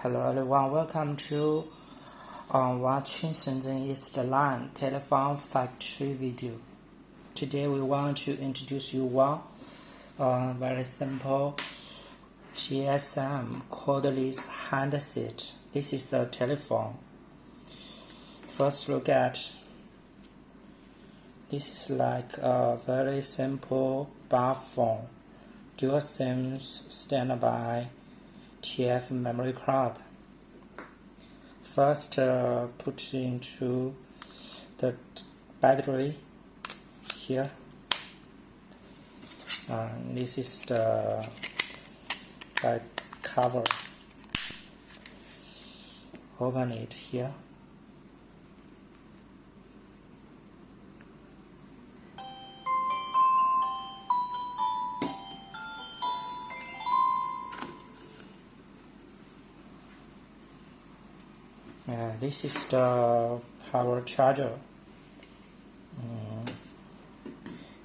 Hello everyone, welcome to watching Shenzhen East Line telephone factory video. Today we want to introduce you one very simple GSM cordless handset. This is a telephone. First look at this is like a very simple bar phone, dual SIMs standby TF memory card. First put into the battery here. This is the back cover. Open it here. This is the power charger.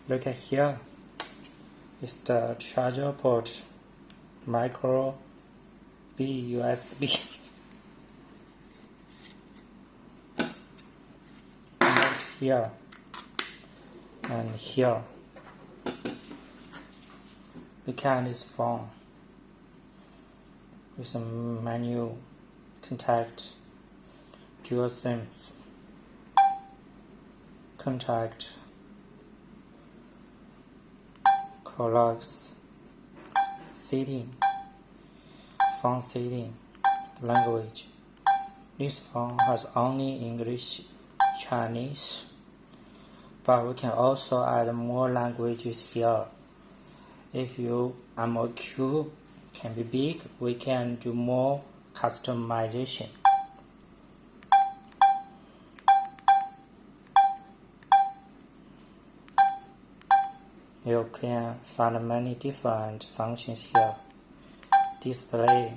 Look at here. It's the charger port, micro B USB. Right here and here. Look at this phone with some menu, contact, dual SIMs, contact, cordless, setting, phone setting, language. This phone has only English, Chinese, but we can also add more languages here. If your MOQ can be big, we can do more customization. You can find many different functions here. Display,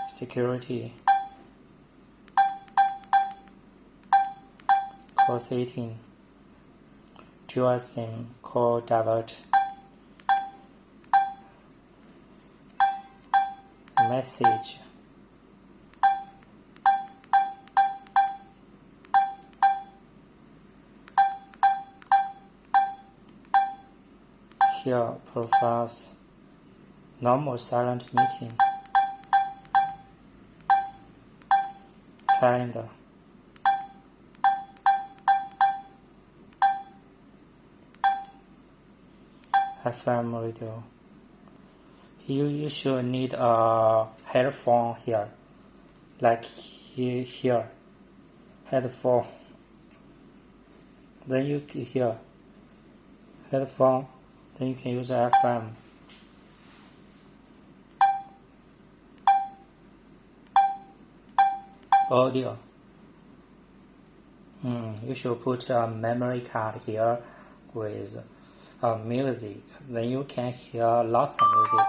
security, call setting, dual SIM, call divert, message, here profiles, normal silent meeting, calendar, FM radio. You should need a headphone here, like here, headphone. Then you here, headphone. Then you can use FM. Audio. You should put a memory card here with music. Then you can hear lots of music.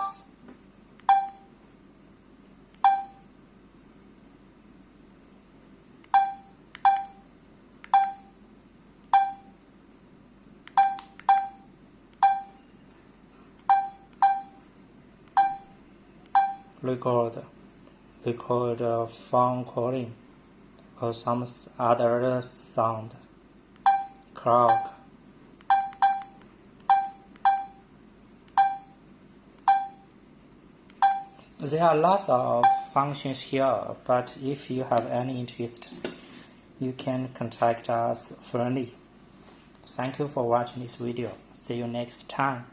Record phone calling or some other sound. Clock. There are lots of functions here, but if you have any interest, you can contact us friendly. Thank you for watching this video. See you next time.